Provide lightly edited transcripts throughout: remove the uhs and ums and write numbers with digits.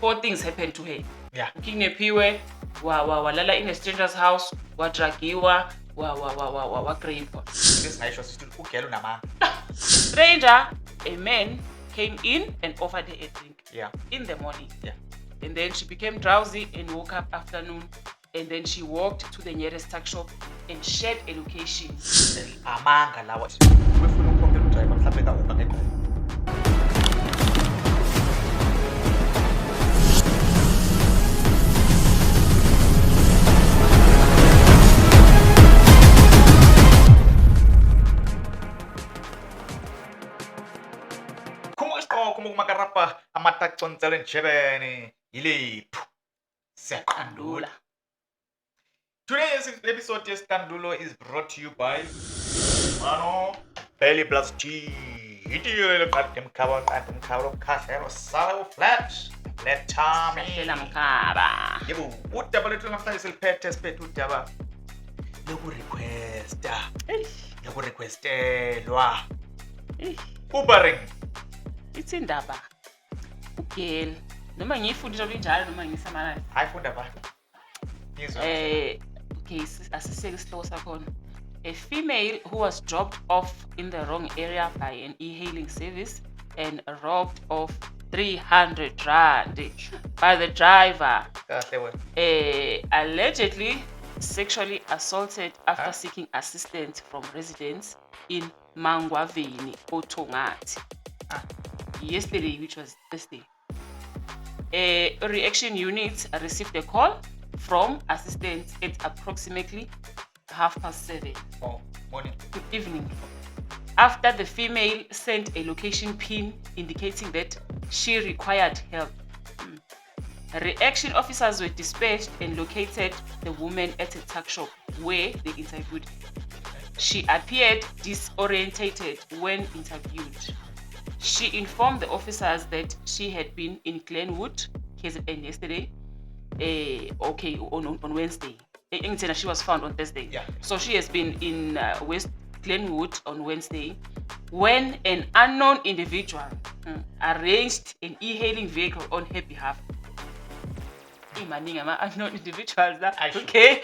4 things happened to her. Yeah. Ukidnapiwe, walala in a stranger's house, wadragiwa, wagrapwa. Lesingasho sithi ugela unamanga. Stranger, a man, came in and offered her a drink. Yeah. In the morning. Yeah. And then she became drowsy and woke up afternoon. And then she walked to the nearest tuck shop and shared a location. Amanga lawa. Wefuna ukukhombela udriver mhlawumbe ka-Uber ngegqomo. Kuma kumakarapa amatacontsela njebene yiliphu seqandula. Today's episode yesiqandulo is brought to you by Mano Belly Plus Tea. Itiyele qadde mkhaba qadde mkhaba lokhahlelo sala flat tummy. Hlela mkhaba. Yebo udaba lethu namhlanje siliphethe siphethe udaba lokurequesta. Lokurequestelwa. Ubering. Ithi indaba. Ugel. Noma ngiyifundisha kunjalo noma ngisamala. Hayifunda ba. Okay, asiseke isihloko sakhona. A female who was dropped off in the wrong area by an e-hailing service and robbed of 300 rand by the driver. Allegedly sexually assaulted after seeking assistance from residents in Mangwaveni, Otongati. Yesterday, which was Thursday. A reaction unit received a call from assistants at approximately 7:30 morning. Evening. After the female sent a location pin indicating that she required help. Reaction officers were dispatched and located the woman at a tuck shop where they interviewed her. She appeared disorientated when interviewed. She informed the officers that she had been in Glenwood, KZN yesterday. On Wednesday. She was found on Thursday. Yeah. So she has been in West Glenwood on Wednesday when an unknown individual arranged an e-hailing vehicle on her behalf. Unknown individuals. Okay.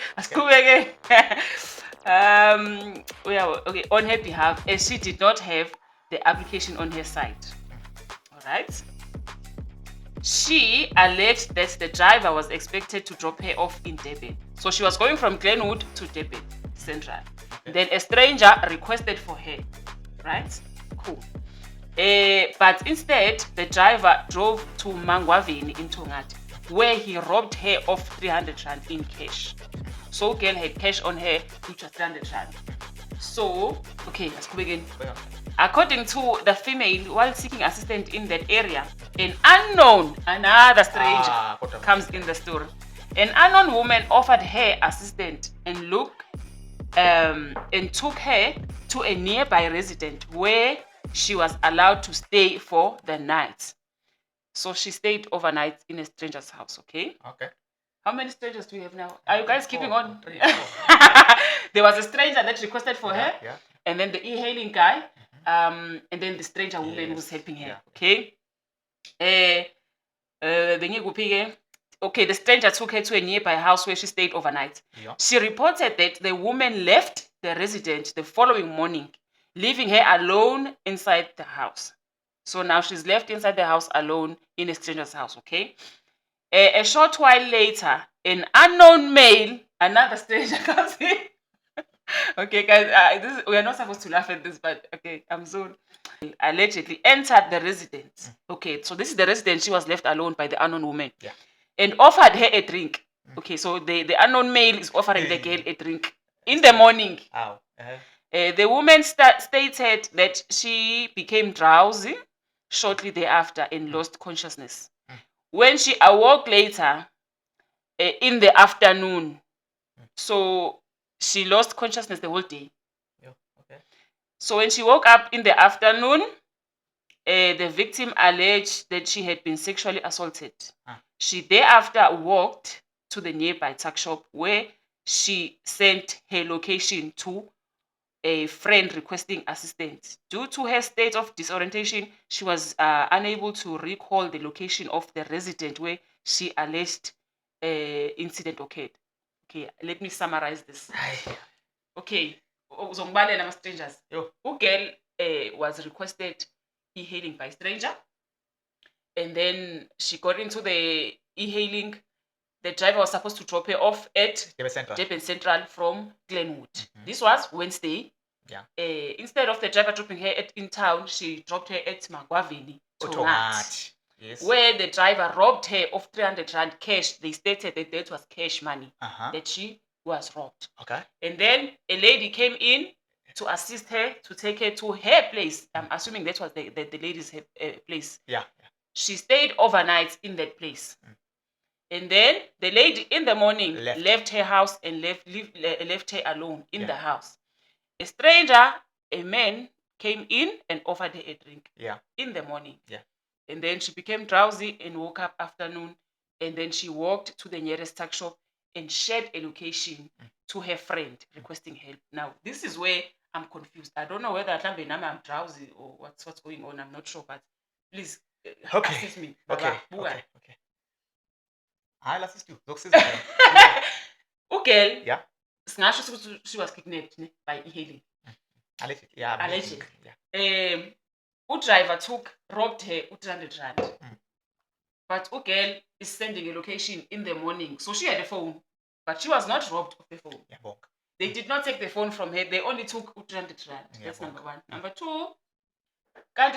On her behalf, as she did not have the application on her side. All right. She alleged that the driver was expected to drop her off in Durban. So she was going from Glenwood to Durban Central. Okay. Then a stranger requested for her. Right? Cool. But instead, the driver drove to Mangwaveni in Tongati, where he robbed her of 300 rand in cash. So girl had cash on her, which was 300 rand. So, okay, let's go again. According to the female, while seeking assistance in that area, an unknown, another stranger, comes in the story. An unknown woman offered her assistance and took her to a nearby residence where she was allowed to stay for the night. So she stayed overnight in a stranger's house, okay? Okay. How many strangers do we have now? Are you guys keeping on? 3, 4. There was a stranger that requested for her, and then the e-hailing guy, and then the stranger woman was helping her. Okay. The stranger took her to a nearby house where she stayed overnight. Yeah. She reported that the woman left the residence the following morning, leaving her alone inside the house. So now she's left inside the house alone in a stranger's house. Okay. A short while later, an unknown male, another stranger comes in. Okay, guys, we are not supposed to laugh at this, but okay, I'm sorry. Allegedly entered the residence. Okay, so this is the residence. She was left alone by the unknown woman. Yeah. And offered her a drink. Okay, so the unknown male is offering the girl a drink in the morning. The woman stated that she became drowsy shortly thereafter and lost consciousness. When she awoke later in the afternoon, so she lost consciousness the whole day. Yeah, okay. So when she woke up in the afternoon, the victim alleged that she had been sexually assaulted. She thereafter walked to the nearby tuck shop where she sent her location to a friend requesting assistance. Due to her state of disorientation, she was unable to recall the location of the resident where she alleged incident occurred. Okay, let me summarize this. Okay, uzongibalela ama-strangers. Girl was requested e-hailing by stranger, and then she got into the e-hailing. The driver was supposed to drop her off at Durban Central from Glenwood. This was Wednesday. Yeah. Instead of the driver dropping her in town, she dropped her at Magwaveni, Thongathi. Yes. where the driver robbed her of 300 rand cash. They stated that that was cash money that she was robbed. Okay. And then a lady came in to assist her to take her to her place. I'm assuming that was the lady's place. Yeah. She stayed overnight in that place. And then the lady in the morning left her house and left her alone in the house. A stranger, a man, came in and offered her a drink in the morning. Yeah. And then she became drowsy and woke up afternoon. And then she walked to the nearest tuck shop and shared a location to her friend requesting help. Now, this is where I'm confused. I don't know whether I'm drowsy or what's going on. I'm not sure, but please assist me. Okay. Hayi la sister, zokusiza. Ugirl. Yeah. Singasho ukuthi she was kidnapped by e-hailing. Allegedly. Yeah. Driver robbed her 300 rand. But ugirl is sending a location in the morning. So she had a phone, but she was not robbed of the phone. Yeah, they did not take the phone from her. They only took 300 rand. That's number one. Number two,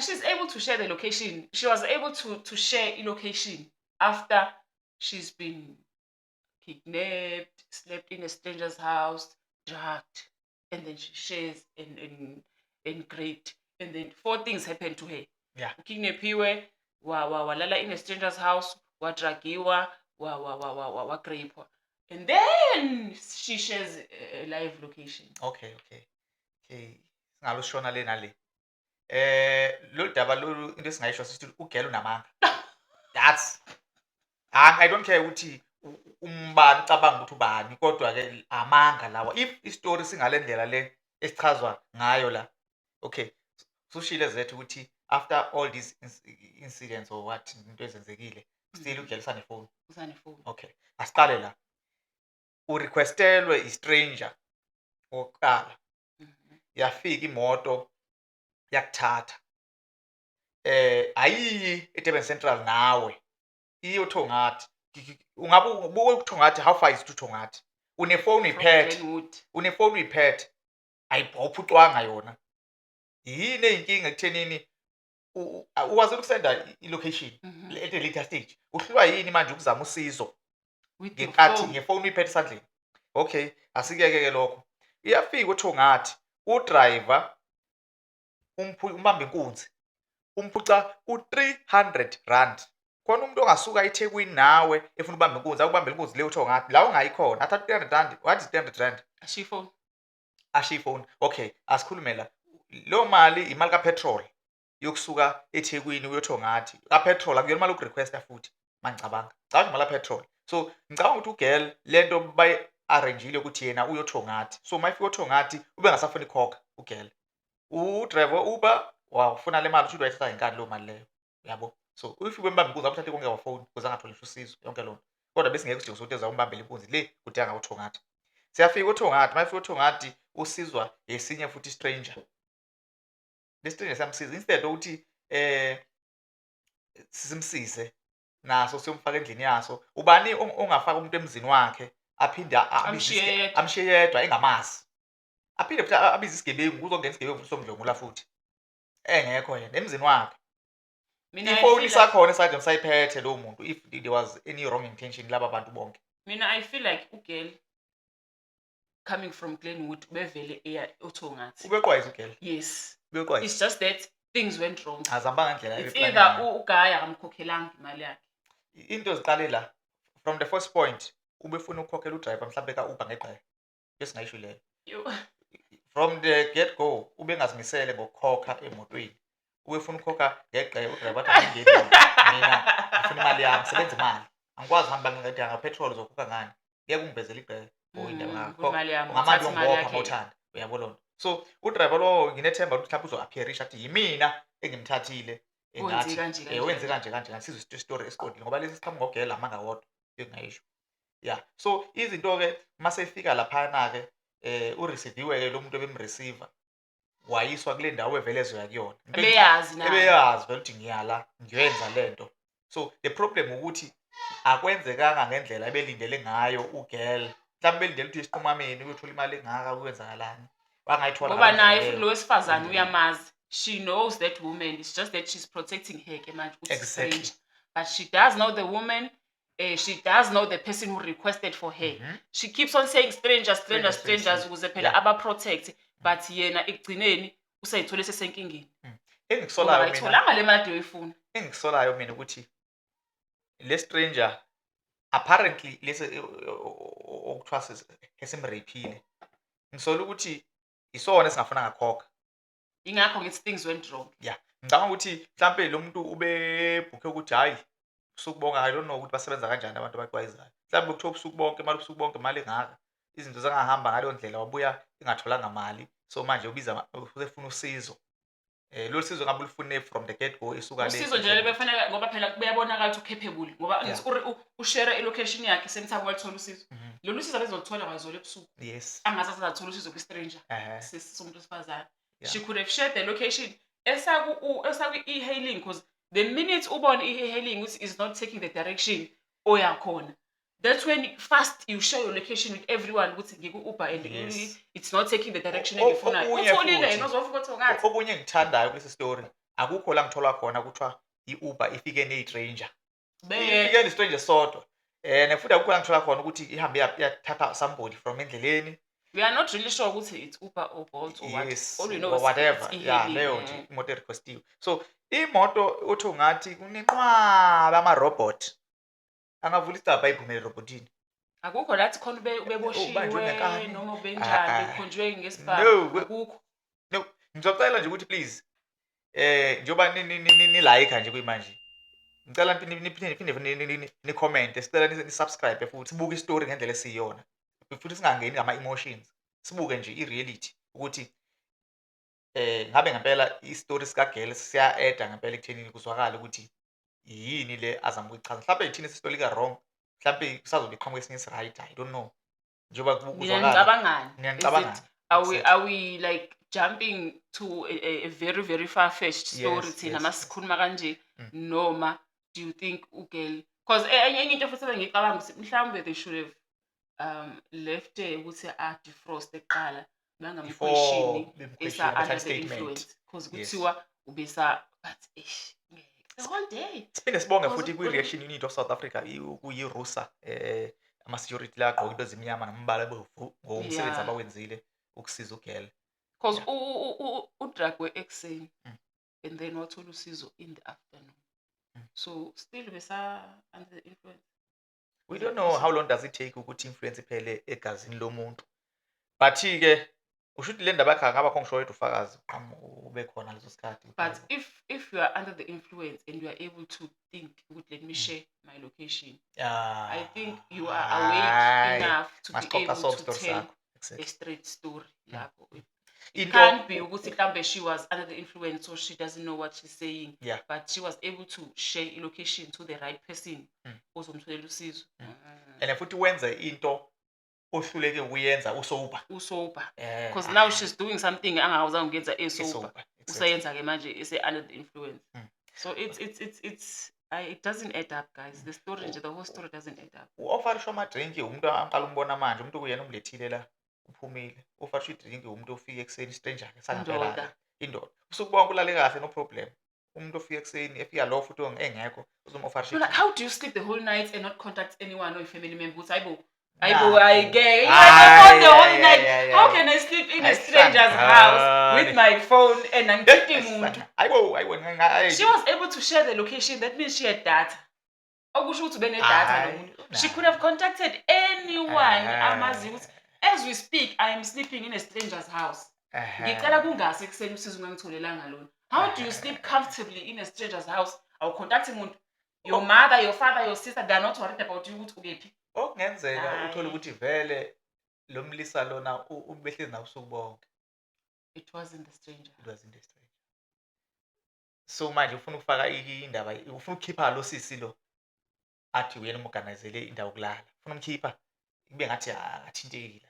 she's able to share the location. She was able to share a location after she's been kidnapped, slept in a stranger's house, drugged, and then she shares and great. And then 4 things happened to her. Yeah. Kidnapiwe, walala in a stranger's house, wadragiwa, wagrapwa. And then she shares a live location. Okay. Singalushona le nale. Lo daba lo into esingayisho sithi ugela unamanga. That's I don't care ukuthi umbani cabanga ukuthi ubani kodwa ke amanga lawa. If istory singalendlela le esichazwa ngayo la. Okay. Sushile zethu ukuthi after all these incidents or what into ezenzekile still ugela usane phone. Okay. Asiqale la. Urequestelwe i-stranger oqala. Yafika imoto yakuthatha. Ayiyi eDurban Central nawe. Iyo Thongathi. Ungabe ubuke uThongathi, how far is to Thongathi? Unefone uyiphethe. Ayibhophucwanga yona. Yini inkinga ekuthenini ukwazi ukusenda i-location at a later stage. Uhlulwa yini manje ukuzama usizo? Ngenkathi ngefone uyiphethe esandleni. Okay, asikeke lokho. Iyafika uThongathi, udriver umbamba inkunzi. Umphuca u300 rand. Khona umuntu ongasuka eThekwini nawe efuna ubamba inkunzi, akubamba inkunzi le uThongathi. La ungayikhona, athatha 300 rand. What is 300 rand? Ashifone. Okay, asikhulume la. Lo mali imali kapetrol yokusuka eThekwini uyoThongathi. Kapetrol akuyona imali ukurequesta futhi. Mangicabanga. Cha imali kapetrol. So ngicabanga ukuthi ugirl lento bayi arrangeile ukuthi yena uyoThongathi. So mayifika uThongathi ube ngasafuna ikhokha ugirl. Udriver Uber wafuna le mali uthi uyayithatha inkani lo mali leyo. Yabo. So if ubembamba inkunzi abuthathe konke wafone ukuze angatholiswa usizo yonke lonto. Kodwa bese ngeke kusidinga ukuthi uzombambela inkunzi le kudinga uThongathi. Siyafika uThongathi, mayifika uThongathi usizwa esinye futhi stranger. Le stranger samsiza instead ukuthi simsize naso siyomfaka endlini yaso. Ubani ongafaka umuntu emzini wakhe aphinde amshiye yedwa engamazi. Aphinde futhi abize isigebengu kuzongena isigebengu futhi somdlongula futhi. Engekho yena emzini wakhe. Ifoni sakhona esayidini sayiphethe lo muntu if there was any wrong intention laba bantu bonke. I feel like ugirl coming from Glenwood bevele eya uThongathi. Ubeqwayisa ugirl. Yes. Ubeqwayisa. It's just that things went wrong. Azambanga ndlela it's either ugaya akamkhokhelanga imali yakhe. Into ziqale la from the first point ubefuna ukukhokhela udriver mhlawumbe ka-Uber ngeqhayo. Bese ngayisho leyo. From the get go ubengazimisele ngokukhokha emotweni. Ubefuna ukukhokha ngeqhayo udriver athi ngingeni. Mina ngifuna imali yami, sebenza imali. Angikwazi hamba ngithi ngapetrol zokhokha ngani. Ngeke ungibezele iqhayo. Oyindaba ngakho. Ngamanje ungibopha mawuthanda. Uyabona. So udriver lo nginethemba ukuthi mhlawumbe uzo-appearisha athi yimina engimthathile Wenze kanje wenze kanje sizwe story esiqondile ngoba lesi siqhamuka ngogela amanga wodwa engayisho. Yeah, so izinto-ke mase efika laphana-ke ureceiviwe-ke lo muntu ebemreceiver wayiswa kule ndawo evele ezoya kuyona. Ebeyazi vele ukuthi ngiyala ngiyenza lento. So the problem ukuthi akwenzekanga ngendlela ebelindele ngayo ugirl. Mhlawumbe belindele ukuthi isiqhumameni uyothola imali engaka kwenzakalani. Wangayithola ngoba naye futhi lo wesifazane uyamazi. She knows that woman. It's just that she's protecting her ke manje ukuthi stranger. But she does know the woman. She does know the person who requested for her. She keeps on saying strangers ukuze phela aba-protect. But yena ekugcineni usayithole sesenkingeni. Engikusolayo mina. Ayitholanga le mali yoyifuna. Engikusolayo mina ukuthi le stranger apparently lesi okuthiwa esimraphile. Ngisola ukuthi isona esingafuna ngakhokha. Ingakho ngithi things went wrong. Yeah. Ngicabanga ukuthi mhlambe lo muntu ubebhukhe ukuthi hayi usuku bonke I don't know ukuthi basebenza kanjani abantu abaxwayizayo. Mhlambe kuthiwa usuku bonke imali engaka. Izinto zangahamba ngaleyo ndlela wabuya ingatholanga mali. So manje ubiza ufuna usizo. Lo sizo ngabe ulifune from the get go isuka le. Usizo nje lebefanele ngoba phela kuyabonakala ukuthi capable ngoba ushare i-location yakhe semthatha kwalithola usizo. Lolu sizo bezolithola kwazolo ebusuku. Yes. Angazathi azathola usizo kwi-stranger. Somuntu wesifazane. She could have shared the location esaku e-hailing because the minute ubone e-hailing is not taking the direction oyakhona. That's when first you share your location with everyone ukuthi ngiku-Uber and it's not taking the direction engifunayo. Utholile yena ozofika ukuthi ngathi. Okunye ngithandayo kulesi story akukho la ngithola khona kuthiwa i-Uber ifike ne-stranger. Ifike ne-stranger sodwa. Futhi akukho la ngithola khona ukuthi ihambe yathatha somebody from endleleni. We are not really sure ukuthi it's Uber or Bolt or what. Yes, all we know or is whatever. Yeah, leyo nje imoto requestiwe. So imoto uthi ungathi kunenqwaba ama-robot. Angavula isicaba ayiphumele robotini. Akukho lathi khona ubeboshiwe noma ubenjani bekhonjwe ngesibhamu. Akukho. No, ngizocela nje ukuthi please njoba ni like nje kuyimanje. Ngicela niphinde ni comment, sicela ni subscribe futhi sibuke istory ngendlela esiyona. Futhi singangeni ngama emotions. Sibuke nje i-reality ukuthi ngabe ngempela i-story sikagele siya-add ngempela ekuthenini kuzwakala ukuthi yini le azama ukuyichaza. Mhlawumbe ithini isistory ka wrong. Mhlawumbe kusazobe iqhamuka esinye esi-right. I don't know. Njoba kuzwakala. Ngiyacabanga. Are we like jumping to a very very far-fetched story thina masikhuluma kanje noma do you think ugel because enye into futhi engicabanga ukuthi mhlawumbe they should have left ukuthi defrost eqala bangamquestioni under the influence because kuthiwa ubesa but the whole day. Siphinde sibonge futhi kwi-reaction unit of South Africa kuyi-RUSA ama-security la agqoke into ezimnyama nombala obomvu ngomsebenzi abawenzile ukusiza ugel. Because udragwe ekuseni and then wathola usizo in the afternoon. So still besa under the influence. We don't know how long does it take ukuthi influence iphele egazini lomuntu. But ke ushuthi le ndaba yakhe ngaba khongisho wethu ufakazi ube khona leso sikhathi. But if you are under the influence and you are able to think let me share my location. I think you are awake enough to be able to tell a straight story lapho. It can't be ukuthi mhlambe she was under the influence so she doesn't know what she's saying. But she was able to share a location to the right person ozomtholela usizo. And futhi wenza into ohluleke ukuyenza usober because now she's doing something angawuzanga ukuyenza esober usayenza ke manje under the influence. So it doesn't add up, guys. The story nje the whole story doesn't add up. U-offer ama drink umuntu aqala umbona manje umuntu kuyena umlethile la uphumile offer drink umuntu ofika ekseni stranger ke sangaphela indoda usuku bonke ulale kahle no problem. Umuntu ofika ekseni efika lo futhi engekho uzomoffer shit. How do you sleep the whole night and not contact anyone or family member? I get the whole night. How can I sleep in a stranger's house with my phone and I'm thinking she was able to share the location. That means she had data. She could have contacted anyone. As we speak, I am sleeping in a stranger's house. How do you sleep comfortably in a stranger's house? I'll contact your mother, your father, your sister. They are not worried about you. Okungenzeka uthola ukuthi vele lo mlisa lona ubehlezi nawo usuku bonke. It wasn't the stranger. It was in the stranger. So manje ufuna ukufaka indaba, ufuna ukukhipha lo sisi lo athi uyena umorganizele indawo yokulala. Ufuna umkhipha kube ngathi akathintekile.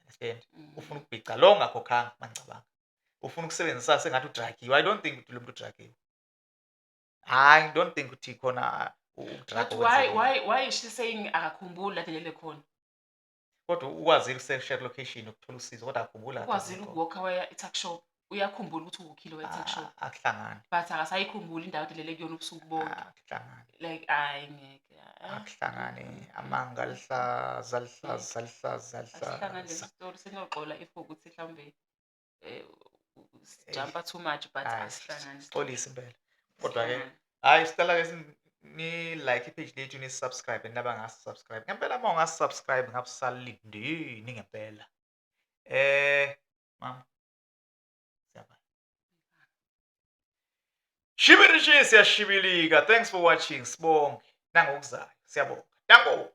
Understand? Ufuna ukubhica lo ongakhokhanga mangicabanga. Ufuna ukusebenzisa sengathi udragiwe. I don't think ukuthi lo muntu udragiwe. I don't think ukuthi khona But why is she saying akakhumbuli adelele khona? Kodwa ukwazile uku-share location ukuthola usizo kodwa akakhumbula. Ukwazile ukuwalka waya e-tuck shop. Uyakhumbula ukuthi uwukhile waya e-tuck shop. Akuhlangani. But akasayikhumbuli indawo adelele kuyona ubusuku bonke. Akuhlangani. Like ngeke. Akuhlangani. Amanga lihlaza. Asihlangane lesi story senoxola if ukuthi mhlambe jumper too much but asihlangani. Xolisa impela. Kodwa ke hayi sicela ke ni like ipage lethu ni subscribe naba ngasi-subscribe. Ngempela uma ungasi-subscribe ngabe usalindini ngempela. Mama. Siyabonga. Shibirishi siyashibilika. Thanks for watching. Sibonge. Nangokuzayo. Siyabonga. Danko.